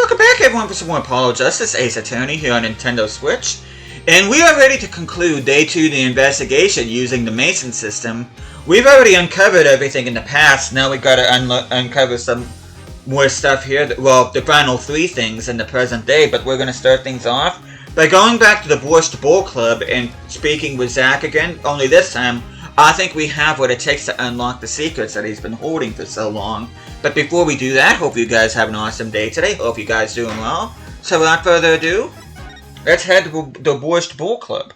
welcome back everyone for some more Apollo Justice, Ace Attorney here on Nintendo Switch. And we are ready to conclude Day 2 of the investigation using the Mason system. We've already uncovered everything in the past, now we've got to uncover some more stuff here. Well, the final 3 things in the present day, but we're going to start things off by going back to the Borscht Bowl Club and speaking with Zack again, only this time, I think we have what it takes to unlock the secrets that he's been holding for so long. But before we do that, hope you guys have an awesome day today. Hope you guys doing well. So without further ado, let's head to the Borscht Bowl Club.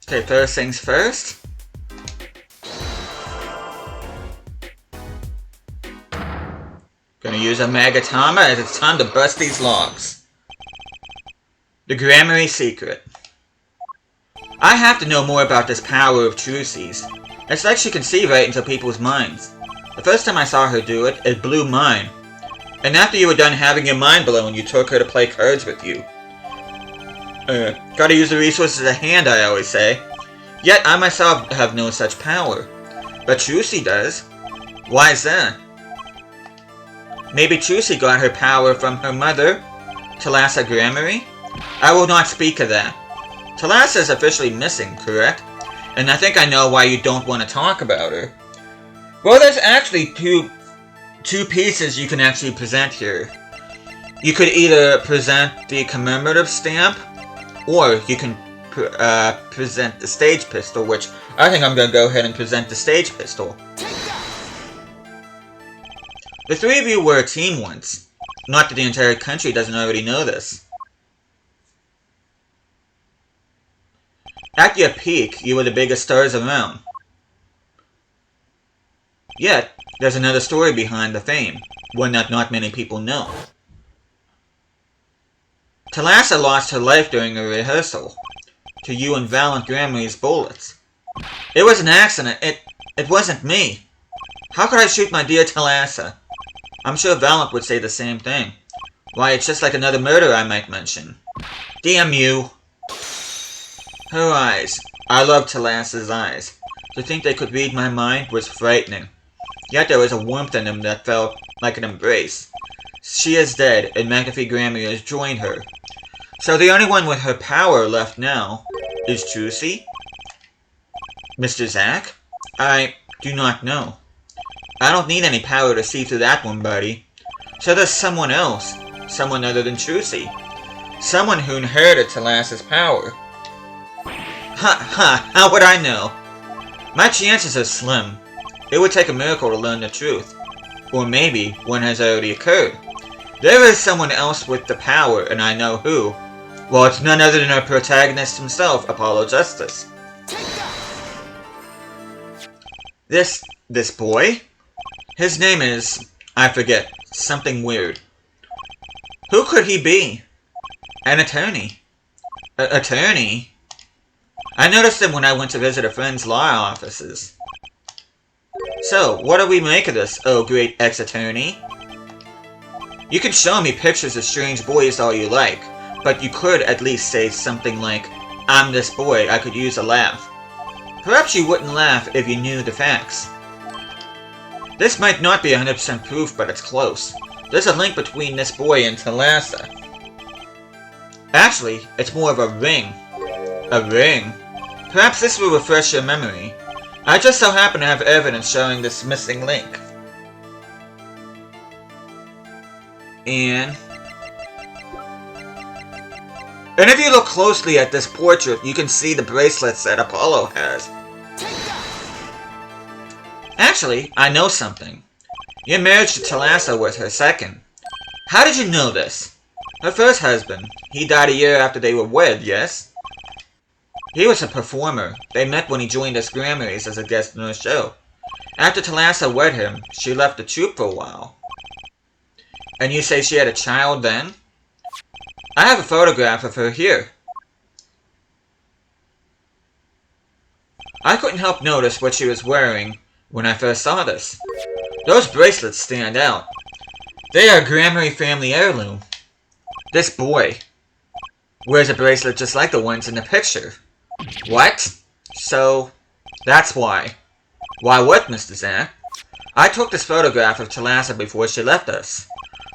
Okay, first things first. Gonna use a Magatama as it's time to bust these logs. The Grammary Secret. I have to know more about this power of Trucy's. It's like she can see right into people's minds. The first time I saw her do it, it blew mine. And after you were done having your mind blown, you took her to play cards with you. Gotta use the resources at hand, I always say. Yet I myself have no such power. But Trucy does. Why is that? Maybe Trucy got her power from her mother, Talassa Grammary? I will not speak of that. Talassa is officially missing, correct? And I think I know why you don't want to talk about her. Well, there's actually two pieces you can actually present here. You could either present the commemorative stamp, or you can present the stage pistol, which I think I'm going to go ahead and present the stage pistol. The 3 of you were a team once. Not that the entire country doesn't already know this. At your peak, you were the biggest stars around. Yet, there's another story behind the fame, one that not many people know. Talassa lost her life during a rehearsal, to you and Valiant Grammary's bullets. It was an accident, it wasn't me. How could I shoot my dear Talassa? I'm sure Valiant would say the same thing. Why, it's just like another murder I might mention. Damn you! Her eyes. I loved Talassa's eyes. To think they could read my mind was frightening. Yet there was a warmth in them that felt like an embrace. She is dead, and McAfee Grammary has joined her. So the only one with her power left now is Trucy? Mr. Zack? I do not know. I don't need any power to see through that one, buddy. So there's someone else. Someone other than Trucy. Someone who inherited Talassa's power. How would I know? My chances are slim. It would take a miracle to learn the truth. Or maybe one has already occurred. There is someone else with the power, and I know who. Well, it's none other than our protagonist himself, Apollo Justice. This boy? His name is, I forget, something weird. Who could he be? An attorney. Attorney? I noticed him when I went to visit a friend's law offices. So, what do we make of this, oh great ex-attorney? You can show me pictures of strange boys all you like, but you could at least say something like, I'm this boy, I could use a laugh. Perhaps you wouldn't laugh if you knew the facts. This might not be 100% proof, but it's close. There's a link between this boy and Talassa. Actually, it's more of a ring. A ring? Perhaps this will refresh your memory. I just so happen to have evidence showing this missing link. And if you look closely at this portrait, you can see the bracelets that Apollo has. Actually, I know something. Your marriage to Talassa was her second. How did you know this? Her first husband. He died a year after they were wed, yes? He was a performer. They met when he joined us Grammaries as a guest on the show. After Talassa wed him, she left the troupe for a while. And you say she had a child then? I have a photograph of her here. I couldn't help notice what she was wearing when I first saw this. Those bracelets stand out. They are a Grammary family heirloom. This boy. Wears a bracelet just like the ones in the picture. What? So, that's why. Why what, Mr. Zack? I took this photograph of Talassa before she left us.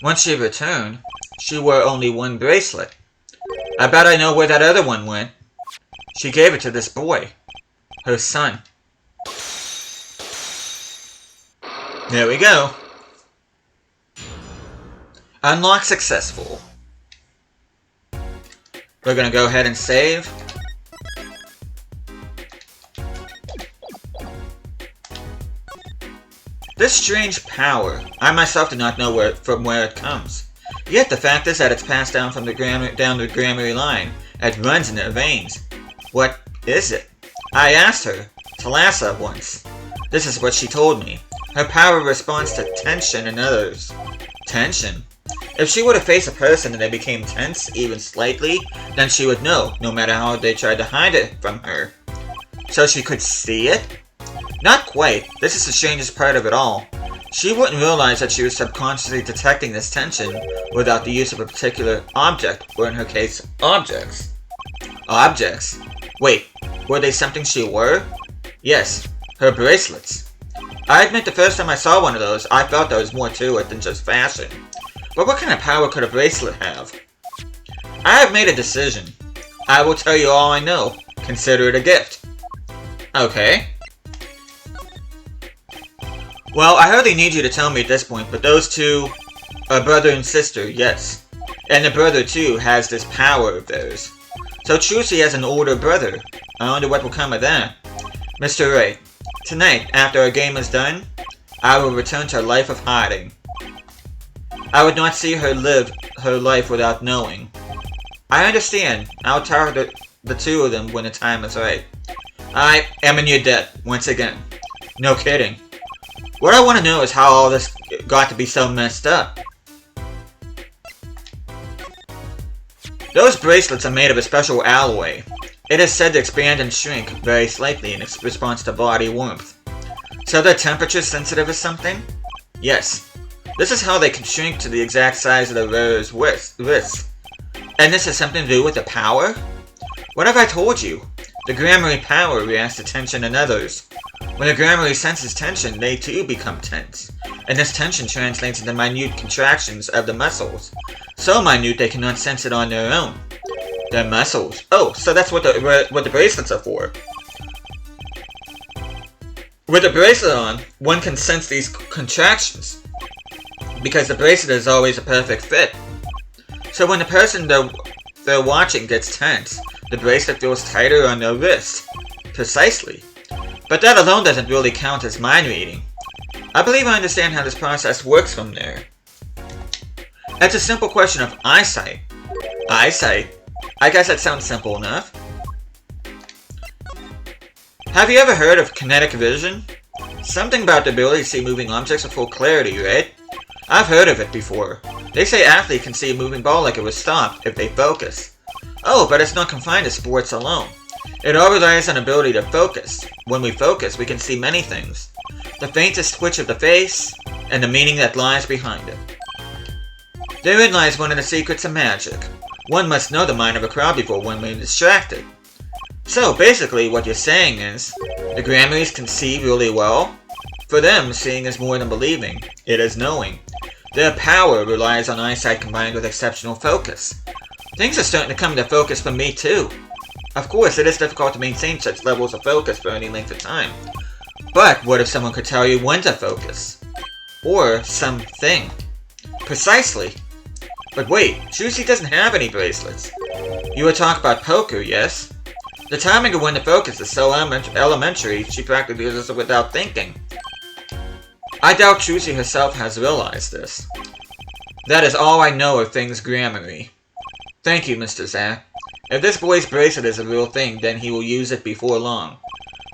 Once she returned, she wore only one bracelet. I bet I know where that other one went. She gave it to this boy. Her son. There we go. Unlock successful. We're gonna go ahead and save. This strange power, I myself do not know from where it comes. Yet the fact is that it's passed down from the Grammary line. It runs in their veins. What is it? I asked her, Talassa, once. This is what she told me. Her power responds to tension in others. Tension? If she were to face a person and they became tense, even slightly, then she would know, no matter how they tried to hide it from her. So she could see it? Not quite. This is the strangest part of it all. She wouldn't realize that she was subconsciously detecting this tension without the use of a particular object, or in her case, objects. Objects? Wait, were they something she wore? Yes, her bracelets. I admit the first time I saw one of those, I felt there was more to it than just fashion. But what kind of power could a bracelet have? I have made a decision. I will tell you all I know. Consider it a gift. Okay. Well, I hardly need you to tell me at this point, but those two are brother and sister, yes. And the brother, too, has this power of theirs. So Trucy has an older brother. I wonder what will come of that. Mr. Ray, tonight, after our game is done, I will return to a life of hiding. I would not see her live her life without knowing. I understand. I'll tell the two of them when the time is right. I am in your debt, once again. No kidding. What I want to know is how all this got to be so messed up. Those bracelets are made of a special alloy. It is said to expand and shrink very slightly in response to body warmth. So they're temperature sensitive or something? Yes. This is how they can shrink to the exact size of the wearer's wrist. And this has something to do with the power? What have I told you? The Grammary power reacts to tension in others. When the Grammary senses tension, they too become tense. And this tension translates into minute contractions of the muscles. So minute they cannot sense it on their own. Their muscles. Oh, so that's what the bracelets are for. With the bracelet on, one can sense these contractions. Because the bracelet is always a perfect fit. So when the person they're watching gets tense, the bracelet feels tighter on their wrist. Precisely. But that alone doesn't really count as mind reading. I believe I understand how this process works from there. It's a simple question of eyesight. Eyesight? I guess that sounds simple enough. Have you ever heard of kinetic vision? Something about the ability to see moving objects with full clarity, right? I've heard of it before. They say athletes can see a moving ball like it was stopped if they focus. Oh, but it's not confined to sports alone. It all relies on ability to focus. When we focus, we can see many things. The faintest twitch of the face, and the meaning that lies behind it. Therein lies one of the secrets of magic. One must know the mind of a crowd before one may be distracted. So, basically, what you're saying is, the Grammarys can see really well. For them, seeing is more than believing. It is knowing. Their power relies on eyesight combined with exceptional focus. Things are starting to come into focus for me, too. Of course, it is difficult to maintain such levels of focus for any length of time. But what if someone could tell you when to focus? Or something. Precisely. But wait, Trucy doesn't have any bracelets. You were talking about poker, yes? The timing of when to focus is so elementary, she practically does it without thinking. I doubt Trucy herself has realized this. That is all I know of things Grammary. Thank you, Mr. Zack. If this boy's bracelet is a real thing, then he will use it before long,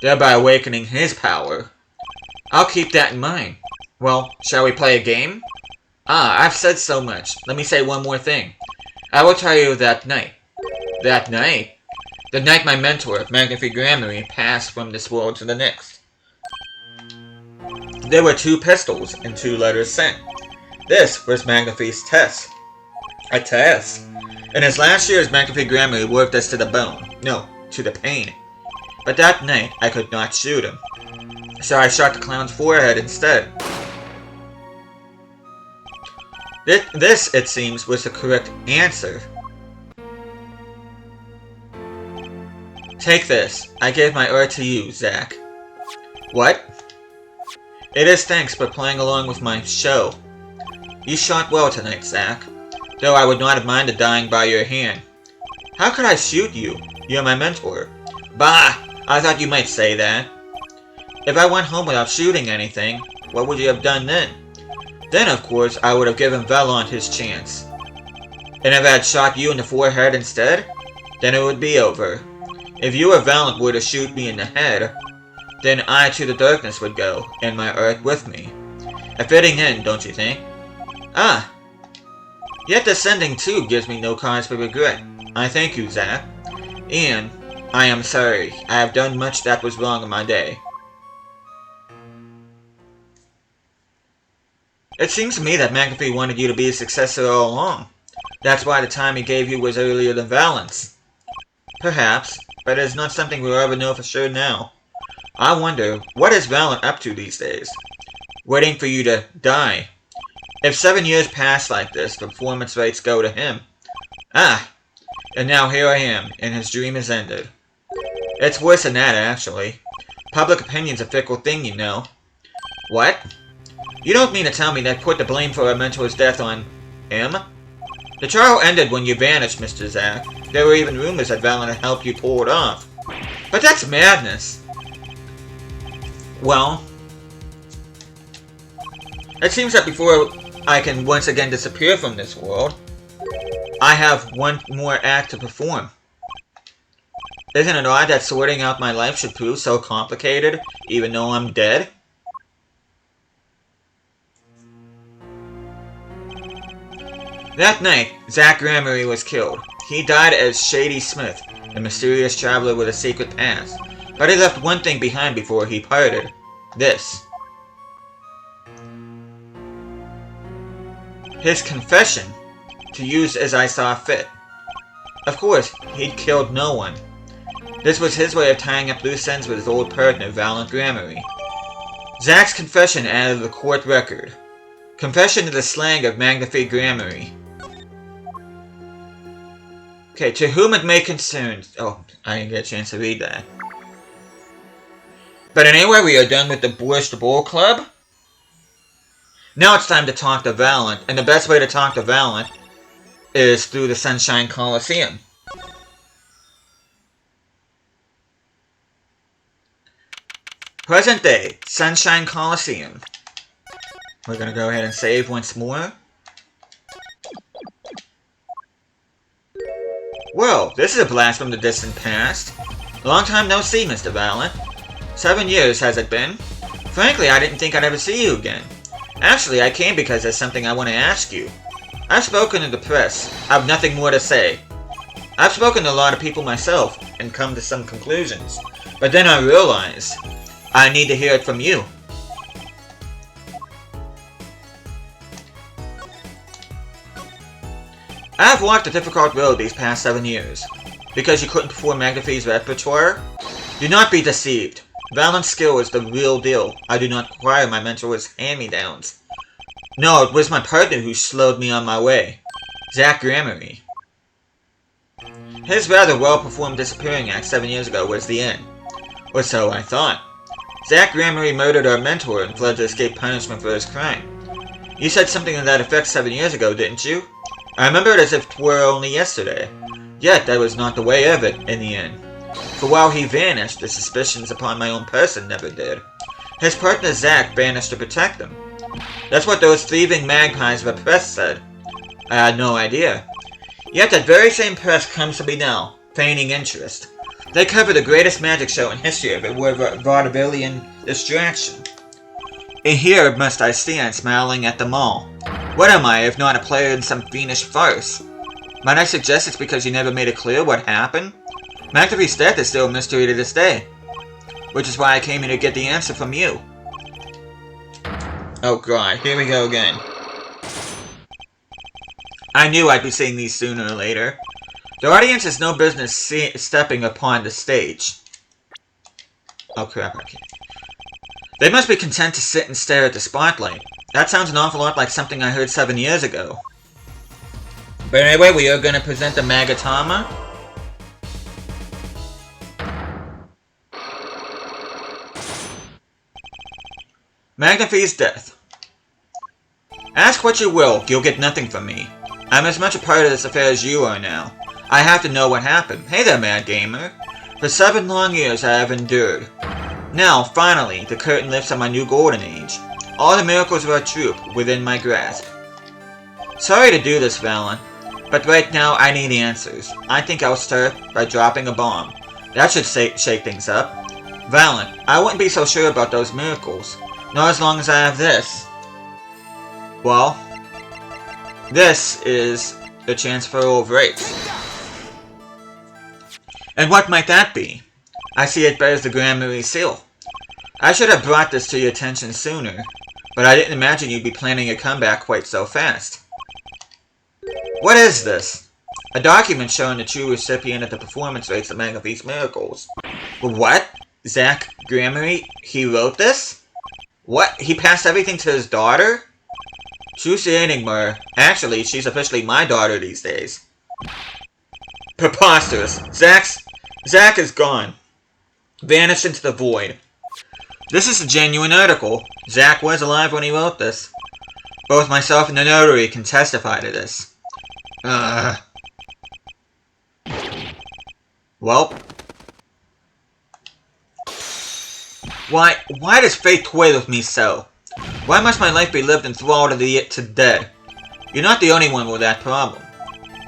thereby awakening his power. I'll keep that in mind. Well, shall we play a game? Ah, I've said so much. Let me say one more thing. I will tell you that night. That night? The night my mentor, Magnify Grammary, passed from this world to the next. There were 2 pistols and 2 letters sent. This was Magnify's test. A test. In his last years, McAfee Grammarly worked us to the bone. No, to the pain. But that night, I could not shoot him. So I shot the clown's forehead instead. This, it seems, was the correct answer. Take this. I gave my earth to you, Zack. What? It is thanks for playing along with my show. You shot well tonight, Zack. Though I would not have minded dying by your hand. How could I shoot you? You're my mentor. Bah! I thought you might say that. If I went home without shooting anything, what would you have done then? Then, of course, I would have given Valent his chance. And if I had shot you in the forehead instead, then it would be over. If you or Valent were to shoot me in the head, then I to the darkness would go, and my earth with me. A fitting end, don't you think? Ah! Yet descending too gives me no cause for regret. I thank you, Zack. And I am sorry. I have done much that was wrong in my day. It seems to me that McAfee wanted you to be a successor all along. That's why the time he gave you was earlier than Valent's. Perhaps, but it is not something we'll ever know for sure now. I wonder, what is Valent up to these days? Waiting for you to die. If 7 years pass like this, the performance rates go to him. Ah! And now here I am, and his dream is ended. It's worse than that, actually. Public opinion's a fickle thing, you know. What? You don't mean to tell me they put the blame for our mentor's death on him? The trial ended when you vanished, Mr. Zack. There were even rumors that Valent had helped you pull it off. But that's madness. Well, it seems that before I can once again disappear from this world, I have one more act to perform. Isn't it odd that sorting out my life should prove so complicated, even though I'm dead? That night, Zack Grammarly was killed. He died as Shady Smith, a mysterious traveler with a secret past. But he left one thing behind before he parted. This. His confession, to use as I saw fit. Of course, he'd killed no one. This was his way of tying up loose ends with his old partner, Valent Grammarly. Zack's confession added to the court record. Confession to the slang of McAfee Grammarly. Okay, to whom it may concern... Oh, I didn't get a chance to read that. But anyway, we are done with the Borscht Bowl Club. Now it's time to talk to Valent, and the best way to talk to Valent is through the Sunshine Coliseum. Present day, Sunshine Coliseum. We're gonna go ahead and save once more. Whoa, this is a blast from the distant past. Long time no see, Mr. Valent. 7 years, has it been? Frankly, I didn't think I'd ever see you again. Actually, I came because there's something I want to ask you. I've spoken to the press. I've nothing more to say. I've spoken to a lot of people myself, and come to some conclusions. But then I realized, I need to hear it from you. I've walked a difficult road these past 7 years. Because you couldn't perform McAfee's repertoire? Do not be deceived. Valent's skill is the real deal. I do not require my mentor's hand-me-downs. No, it was my partner who slowed me on my way. Zack Grammarly. His rather well-performed disappearing act 7 years ago was the end. Or so I thought. Zack Grammarly murdered our mentor and fled to escape punishment for his crime. You said something to that effect 7 years ago, didn't you? I remember it as if 'twere only yesterday. Yet that was not the way of it, in the end. For while he vanished, the suspicions upon my own person never did. His partner Zack vanished to protect them. That's what those thieving magpies of a press said. I had no idea. Yet that very same press comes to me now, feigning interest. They cover the greatest magic show in history of it with a vaudevillian distraction. And here must I stand smiling at them all. What am I, if not a player in some fiendish farce? Might I suggest it's because you never made it clear what happened? McAfee's death is still a mystery to this day. Which is why I came here to get the answer from you. Oh god, here we go again. I knew I'd be seeing these sooner or later. The audience has no business stepping upon the stage. Oh crap, okay. They must be content to sit and stare at the spotlight. That sounds an awful lot like something I heard 7 years ago. But anyway, we are going to present the Magatama. Magnifi's death. Ask what you will, you'll get nothing from me. I'm as much a part of this affair as you are now. I have to know what happened. Hey there, Mad Gamer. For 7 long years I have endured. Now, finally, the curtain lifts on my new golden age. All the miracles of our troop within my grasp. Sorry to do this, Valen, but right now I need answers. I think I'll start by dropping a bomb. That should shake things up. Valen, I wouldn't be so sure about those miracles. Not as long as I have this. Well, this is the transferal of rates. And what might that be? I see it bears the Grand Marie seal. I should have brought this to your attention sooner, but I didn't imagine you'd be planning a comeback quite so fast. What is this? A document showing the true recipient of the performance rates of Magnifi's miracles. What? Zach Gramery? He wrote this? What? He passed everything to his daughter? Truth the enigma. Actually, she's officially my daughter these days. Preposterous. Zach is gone. Vanished into the void. This is a genuine article. Zach was alive when he wrote this. Both myself and the notary can testify to this. Well. Why does fate toy with me so? Why must my life be lived enthralled to dead? You're not the only one with that problem.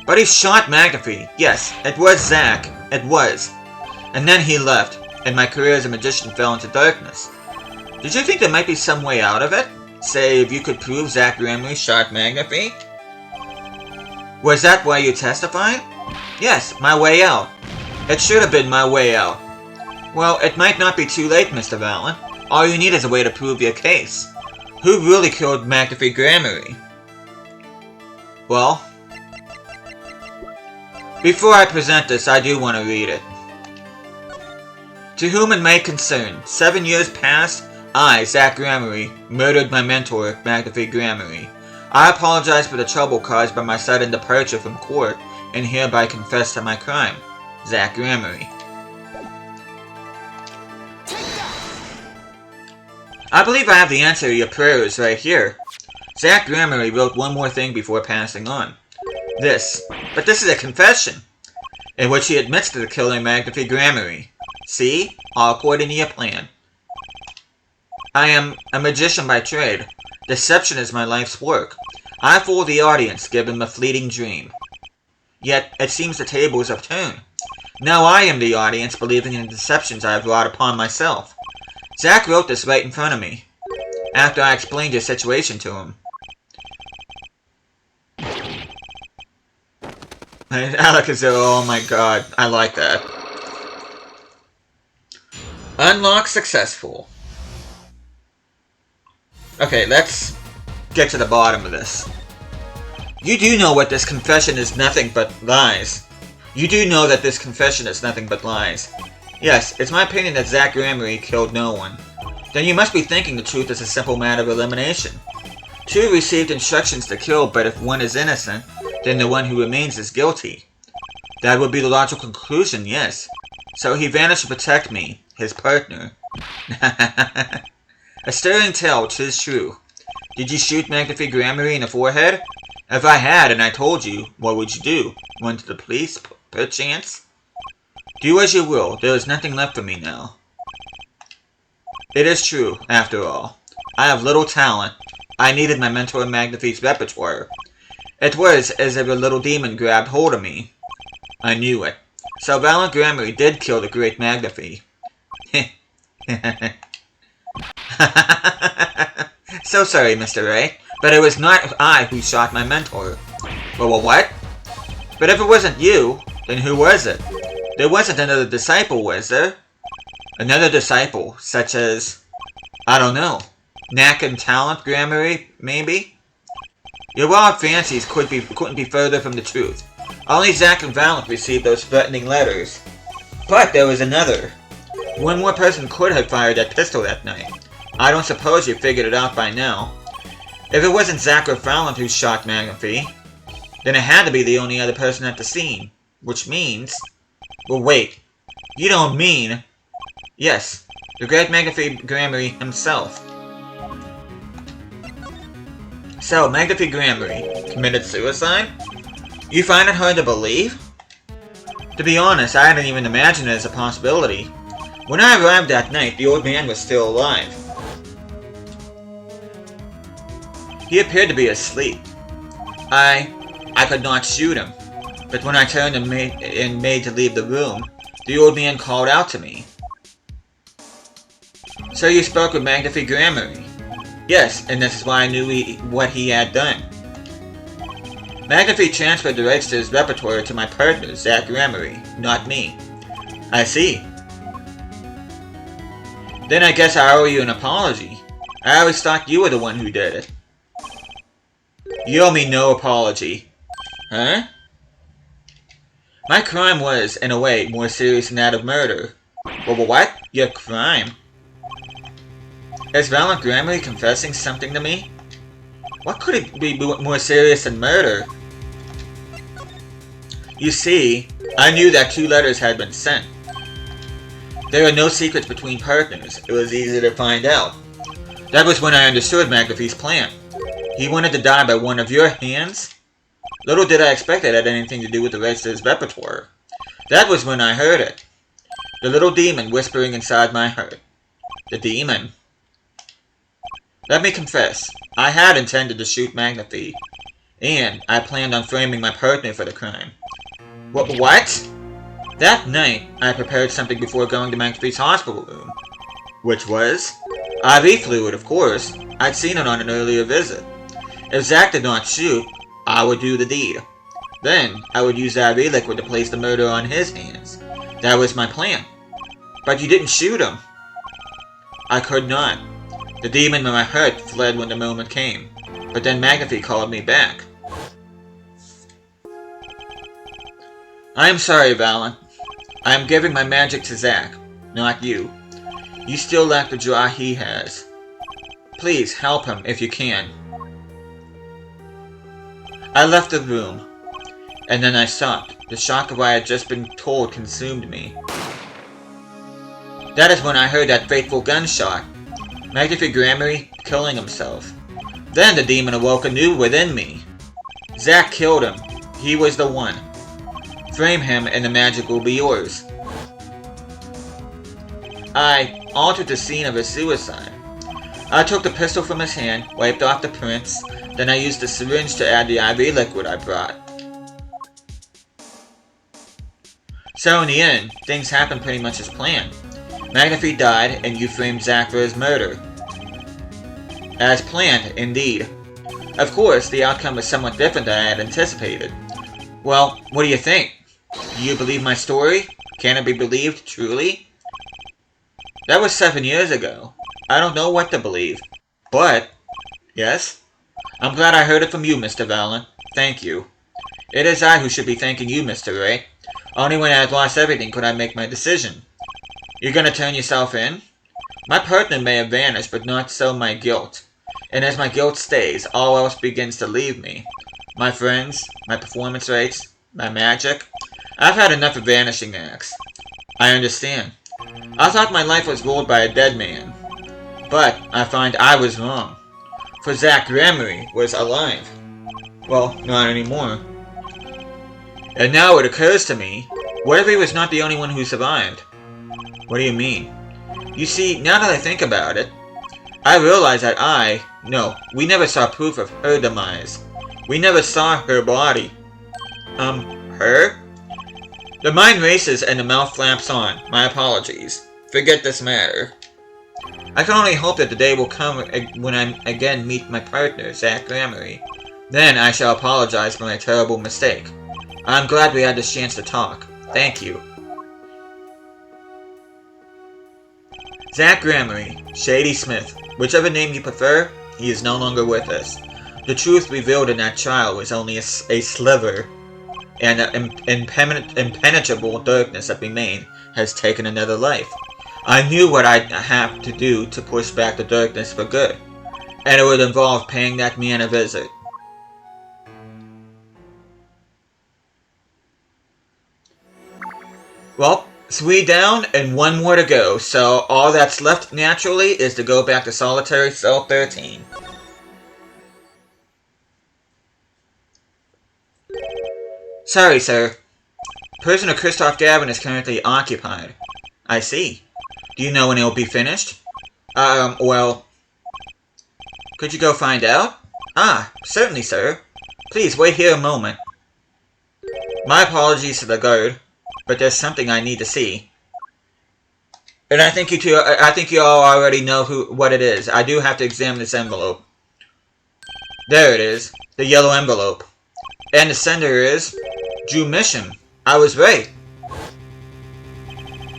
But he shot Magnifi. Yes, it was Zach. It was. And then he left, and my career as a magician fell into darkness. Did you think there might be some way out of it? Say, if you could prove Zach Gramley shot Magnifi? Was that why you testified? Yes, my way out. It should have been my way out. Well, it might not be too late, Mr. Valen. All you need is a way to prove your case. Who really killed Magnifi Gramery? Well, before I present this, I do want to read it. To whom it may concern, 7 years past, I, Zach Gramery, murdered my mentor, Magnifi Gramery. I apologize for the trouble caused by my sudden departure from court, and hereby confess to my crime. Zach Gramery. I believe I have the answer to your prayers right here. Zach Gramery wrote one more thing before passing on. But this is a confession, in which he admits to the killing Magnifi Gramery. See? All according to your plan. I am a magician by trade. Deception is my life's work. I fool the audience, give them a fleeting dream. Yet, it seems the tables have turned. Now I am the audience, believing in the deceptions I have brought upon myself. Zach wrote this right in front of me, after I explained your situation to him. Alakazam, oh my god, I like that. Unlock successful. Okay, let's get to the bottom of this. You do know what this confession is nothing but lies. You do know that this confession is nothing but lies. Yes, it's my opinion that Zach Gramery killed no one. Then you must be thinking the truth is a simple matter of elimination. Two received instructions to kill, but if one is innocent, then the one who remains is guilty. That would be the logical conclusion, yes. So he vanished to protect me, his partner. A stirring tale, 'tis true. Did you shoot Magnifi Gramery in the forehead? If I had, and I told you, what would you do? Run to the police, perchance? Do as you will, there is nothing left for me now. It is true, after all. I have little talent. I needed my mentor Magnifi's repertoire. It was as if a little demon grabbed hold of me. I knew it. So Valen Gramery did kill the great Magnifi. So sorry, Mr. Ray, but it was not I who shot my mentor. Well, what? But if it wasn't you, then who was it? There wasn't another disciple, was there? Another disciple, such as, I don't know, knack and talent Gramery, maybe? Your wild fancies couldn't be further from the truth. Only Zack and Valent received those threatening letters. But there was another. One more person could have fired that pistol that night. I don't suppose you figured it out by now. If it wasn't Zack or Valent who shot McAfee, then it had to be the only other person at the scene. Which means... Well, wait. You don't mean... Yes, the great McAfee Gramery himself. So, McAfee Gramery committed suicide? You find it hard to believe? To be honest, I hadn't even imagined it as a possibility. When I arrived that night, the old man was still alive. He appeared to be asleep. I could not shoot him, but when I turned and made to leave the room, the old man called out to me. So you spoke with McAfee Gramery? Yes, and this is why I knew what he had done. McAfee transferred the rights to his repertoire to my partner, Zack Gramery, not me. I see. Then I guess I owe you an apology. I always thought you were the one who did it. You owe me no apology. Huh? My crime was, in a way, more serious than that of murder. Well, what? Your crime? Is Valent Gramery confessing something to me? What could it be more serious than murder? You see, I knew that 2 letters had been sent. There are no secrets between partners. It was easy to find out. That was when I understood McAfee's plan. He wanted to die by one of your hands? Little did I expect it had anything to do with the rights to his repertoire. That was when I heard it. The little demon whispering inside my heart. The demon. Let me confess, I had intended to shoot McAfee, and I planned on framing my partner for the crime. What? That night, I prepared something before going to McAfee's hospital room. Which was? IV fluid, of course. I'd seen it on an earlier visit. If Zack did not shoot, I would do the deed. Then, I would use IV liquid to place the murder on his hands. That was my plan. But you didn't shoot him. I could not. The demon in my heart fled when the moment came. But then McAfee called me back. I am sorry, Valent. I am giving my magic to Zack, not you. You still lack the draw he has. Please, help him if you can. I left the room, and then I stopped. The shock of what I had just been told consumed me. That is when I heard that fateful gunshot. McAfee Gramery killing himself. Then the demon awoke anew within me. Zack killed him. He was the one. Frame him and the magic will be yours. I altered the scene of his suicide. I took the pistol from his hand, wiped off the prints, then I used the syringe to add the IV liquid I brought. So in the end, things happened pretty much as planned. McAfee died, and you framed Zack for his murder. As planned, indeed. Of course, the outcome was somewhat different than I had anticipated. Well, what do you think? Do you believe my story? Can it be believed, truly? That was 7 years ago. I don't know what to believe. But, yes? I'm glad I heard it from you, Mr. Valent. Thank you. It is I who should be thanking you, Mr. Ray. Only when I had lost everything could I make my decision. You're gonna turn yourself in? My partner may have vanished, but not so my guilt. And as my guilt stays, all else begins to leave me. My friends, my performance rates, my magic. I've had enough of vanishing acts. I understand. I thought my life was ruled by a dead man. But I find I was wrong. For Zack Gramery was alive. Well, not anymore. And now it occurs to me, what if he was not the only one who survived? What do you mean? You see, now that I think about it, I realize that we never saw proof of her demise. We never saw her body. Her? The mind races and the mouth flaps on. My apologies. Forget this matter. I can only hope that the day will come when I again meet my partner, Zack Gramery. Then I shall apologize for my terrible mistake. I'm glad we had this chance to talk. Thank you. Zack Gramery, Shady Smith, whichever name you prefer, he is no longer with us. The truth revealed in that trial was only a sliver, and the impenetrable darkness that remained has taken another life. I knew what I'd have to do to push back the darkness for good, and it would involve paying that man a visit. Well, 3 down and 1 more to go, so all that's left naturally is to go back to solitary cell 13. Sorry, sir. Prisoner Christoph Gavin is currently occupied. I see. Do you know when it'll be finished? Well... Could you go find out? Ah, certainly, sir. Please, wait here a moment. My apologies to the guard, but there's something I need to see. And I think you all already know what it is. I do have to examine this envelope. There it is. The yellow envelope. And the sender is... Drew Misham. I was right.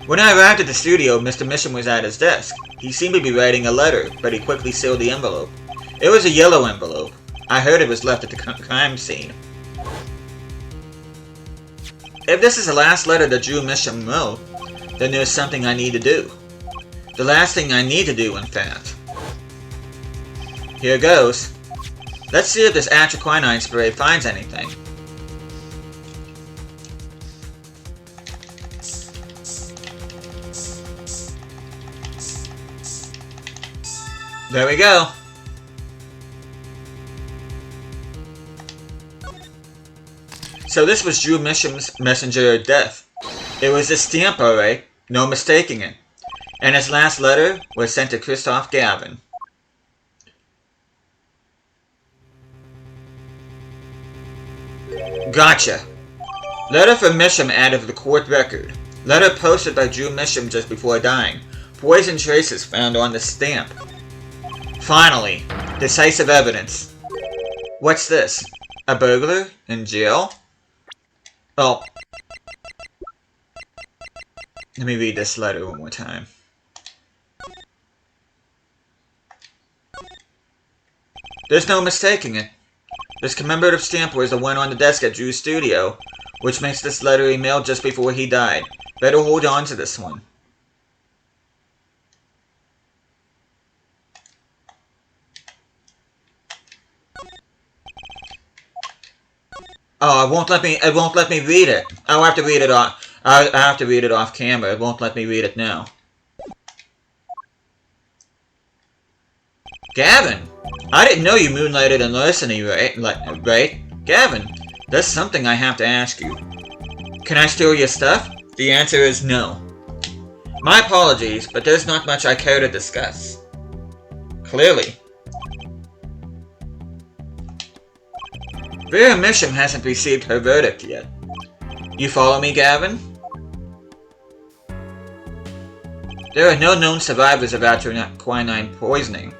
When I arrived at the studio, Mr. Misham was at his desk. He seemed to be writing a letter, but he quickly sealed the envelope. It was a yellow envelope. I heard it was left at the crime scene. If this is the last letter that Drew Misham wrote, then there's something I need to do. The last thing I need to do, in fact. Here goes. Let's see if this atroquinine spray finds anything. There we go. So this was Drew Misham's messenger of death. It was a stamp, alright. No mistaking it. And his last letter was sent to Christoph Gavin. Gotcha. Letter from Misham added to the court record. Letter posted by Drew Misham just before dying. Poison traces found on the stamp. Finally, decisive evidence. What's this? A burglar? In jail? Oh. Let me read this letter one more time. There's no mistaking it. This commemorative stamp was the one on the desk at Drew's studio, which makes this letter emailed just before he died. Better hold on to this one. Oh, it won't let me read it. I'll have to read it off. I have to read it off camera. It won't let me read it now. Gavin, I didn't know you moonlighted in larceny, right? Gavin, there's something I have to ask you. Can I steal your stuff? The answer is no. My apologies, but there's not much I care to discuss. Clearly. Vera Misham hasn't received her verdict yet. You follow me, Gavin? There are no known survivors of atroquinine poisoning,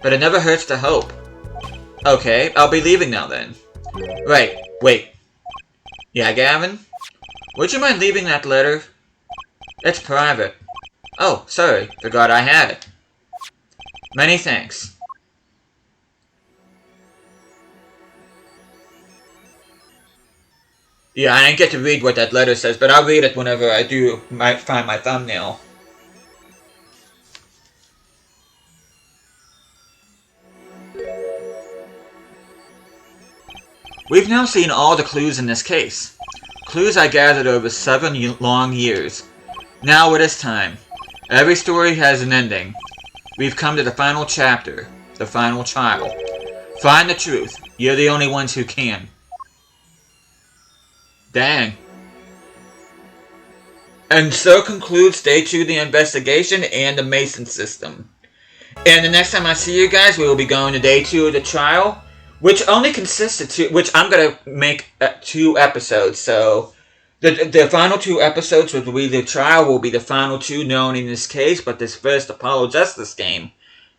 but it never hurts to hope. Okay, I'll be leaving now then. Right, wait. Yeah, Gavin? Would you mind leaving that letter? It's private. Oh, sorry, forgot I had it. Many thanks. Yeah, I didn't get to read what that letter says, but I'll read it whenever I find my thumbnail. We've now seen all the clues in this case. Clues I gathered over 7 long years. Now it is time. Every story has an ending. We've come to the final chapter, the final trial. Find the truth. You're the only ones who can. Dang. And so concludes Day 2 the investigation and the Mason system. And the next time I see you guys, we will be going to Day 2 of the trial, which only consists of which I'm going to make 2 episodes. So, the final 2 episodes will be the trial, will be the final 2 known in this case, but this first Apollo Justice game.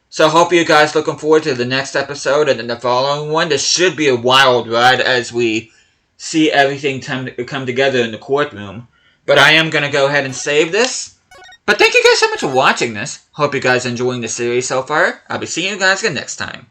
So, hope you guys looking forward to the next episode and then the following one. This should be a wild ride as we see everything come together in the courtroom. But I am going to go ahead and save this. But thank you guys so much for watching this. Hope you guys are enjoying the series so far. I'll be seeing you guys again next time.